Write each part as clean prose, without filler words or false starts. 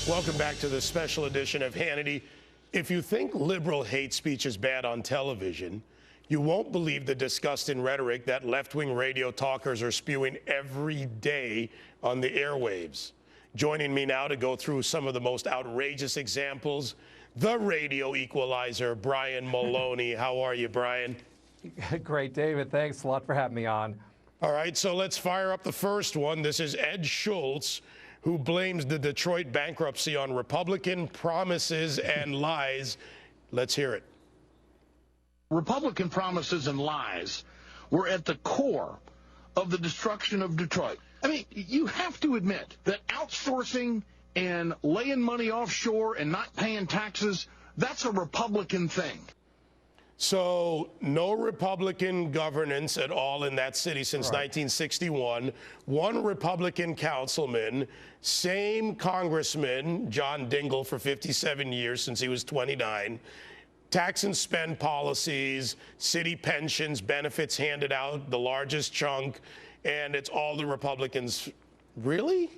Welcome back to the special edition of Hannity. If you think liberal hate speech is bad on television, you won't believe the disgust and rhetoric that left-wing radio talkers are spewing every day on the airwaves. Joining me now to go through some of the most outrageous examples, the Radio Equalizer, Brian Maloney. How are you, Brian? Great, David. Thanks a lot for having me on. All right, so let's fire up the first one. This is Ed Schultz, who blames the Detroit bankruptcy on Republican promises and lies. Let's hear it. Republican promises and lies were at the core of the destruction of Detroit. I mean, you have to admit that outsourcing and laying money offshore and not paying taxes, that's a Republican thing. So no Republican governance at all in that city since 1961. One Republican councilman, same congressman, John Dingell, for 57 years since he was 29. Tax and spend policies, city pensions, benefits handed out, the largest chunk, and it's all the Republicans. Really?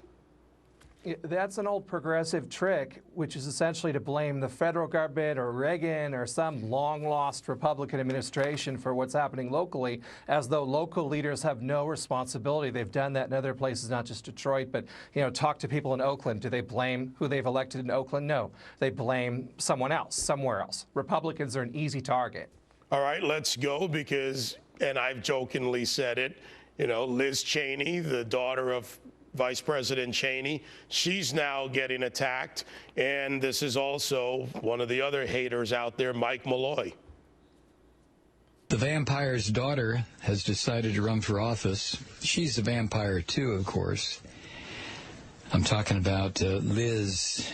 That's an old progressive trick, which is essentially to blame the federal government or Reagan or some long-lost Republican administration for what's happening locally, as though local leaders have no responsibility. They've done that in other places, not just Detroit, but, you know, talk to people in Oakland. Do they blame who they've elected in Oakland? No. They blame someone else, somewhere else. Republicans are an easy target. All right, let's go because, and I've jokingly said it, you know, Liz Cheney, the daughter of Vice President Cheney, she's now getting attacked. And this is also one of the other haters out there, Mike Malloy. The vampire's daughter has decided to run for office. She's a vampire, too, of course. I'm talking about Liz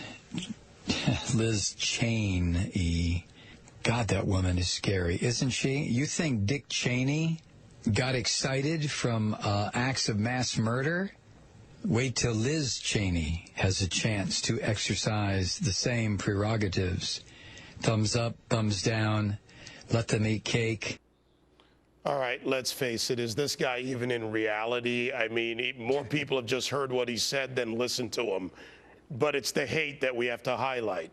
Cheney. God, that woman is scary, isn't she? You think Dick Cheney got excited from acts of mass murder? Wait till Liz Cheney has a chance to exercise the same prerogatives. Thumbs up, thumbs down, let them eat cake. All right, let's face it. Is this guy even in reality? I mean, more people have just heard what he said than listened to him. But it's the hate that we have to highlight.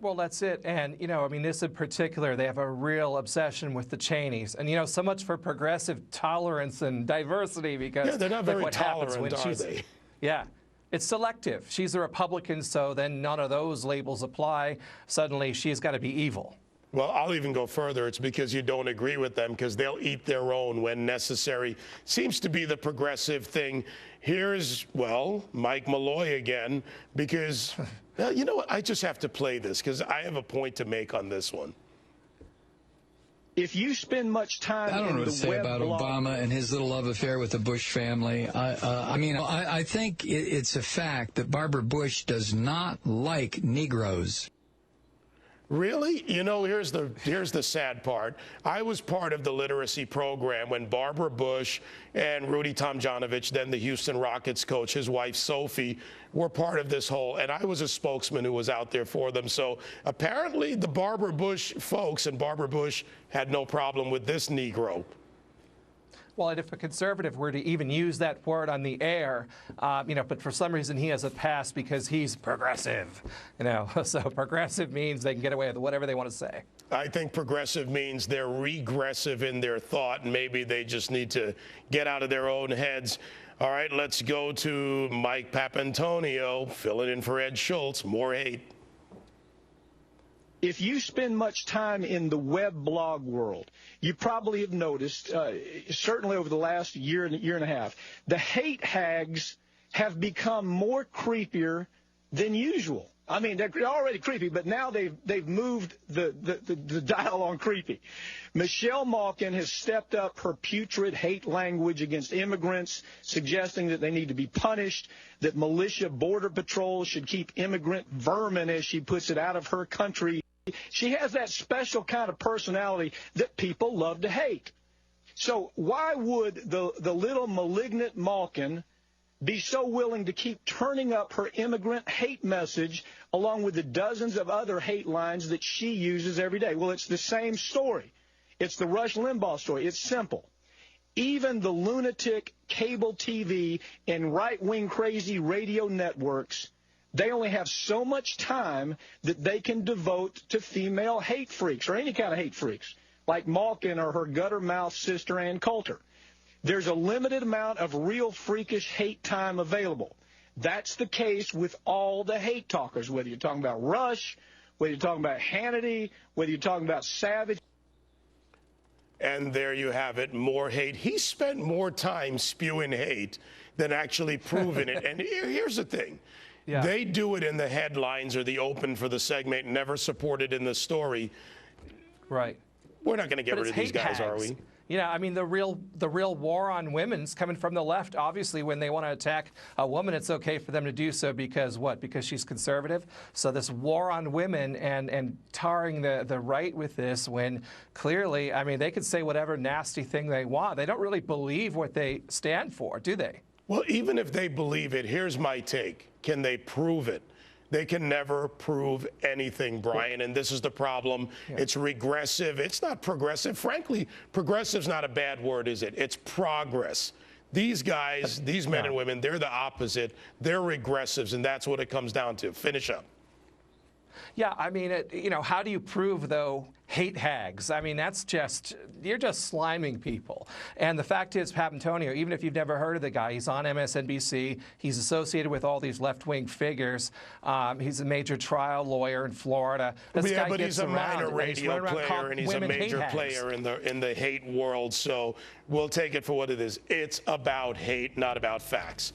Well, that's it. And, you know, I mean, this in particular, they have a real obsession with the Cheneys. And, you know, so much for progressive tolerance and diversity because they're not very what happens when tolerant, are they? Yeah. It's selective. She's a Republican, so then none of those labels apply. Suddenly, she's got to be evil. Well, I'll even go further. It's because you don't agree with them because they'll eat their own when necessary. Seems to be the progressive thing. Here's, well, Mike Malloy again because, well, you know what? I just have to play this because I have a point to make on this one. If you spend much time I don't know what to say about Obama and his little love affair with the Bush family. I think it's a fact that Barbara Bush does not like Negroes. Really? You know, here's the sad part. I was part of the literacy program when Barbara Bush and Rudy Tomjanovich, then the Houston Rockets coach, his wife Sophie, were part of this whole, and I was a spokesman who was out there for them. So apparently the Barbara Bush folks and Barbara Bush had no problem with this Negro. Well, and if a conservative were to even use that word on the air, you know, but for some reason he has a pass because he's progressive, you know, so progressive means they can get away with whatever they want to say. I think progressive means they're regressive in their thought, and maybe they just need to get out of their own heads. All right, let's go to Mike Papantonio, filling in for Ed Schultz. More hate. If you spend much time in the web blog world, you probably have noticed, certainly over the last year and a half, the hate hags have become more creepier than usual. I mean, they're already creepy, but now they've moved the dial on creepy. Michelle Malkin has stepped up her putrid hate language against immigrants, suggesting that they need to be punished, that militia border patrol should keep immigrant vermin, as she puts it, out of her country. She has that special kind of personality that people love to hate. So why would the little malignant Malkin be so willing to keep turning up her immigrant hate message along with the dozens of other hate lines that she uses every day? Well, it's the same story. It's the Rush Limbaugh story. It's simple. Even the lunatic cable TV and right-wing crazy radio networks They only have so much time that they can devote to female hate freaks or any kind of hate freaks, like Malkin or her gutter mouth sister Ann Coulter. There's a limited amount of real freakish hate time available. That's the case with all the hate talkers, whether you're talking about Rush, whether you're talking about Hannity, whether you're talking about Savage. And there you have it, more hate. He spent more time spewing hate than actually proving it. And here's the thing. Yeah. They do it in the headlines or the open for the segment, never supported in the story. Right. We're not going to get rid of these guys, are we? You know, I mean, the real war on women's coming from the left. Obviously, when they want to attack a woman, it's okay for them to do so because what? Because she's conservative. So this war on women and tarring the right with this, when clearly, I mean, they could say whatever nasty thing they want. They don't really believe what they stand for, do they? Well, even if they believe it, here's my take. Can they prove it? They can never prove anything, Brian, and this is the problem. Yeah. It's regressive. It's not progressive. Frankly, progressive's not a bad word, is it? It's progress. These guys, these men and women, they're the opposite. They're regressives, and that's what it comes down to. Finish up. Yeah, I mean, you know, how do you prove, though, hate hags? I mean, that's just, you're just sliming people. And the fact is, Papantonio, even if you've never heard of the guy, he's on MSNBC. He's associated with all these left-wing figures. He's a major trial lawyer in Florida. This guy but gets he's a around, minor radio player, and he's a major player in the hate world. So we'll take it for what it is. It's about hate, not about facts.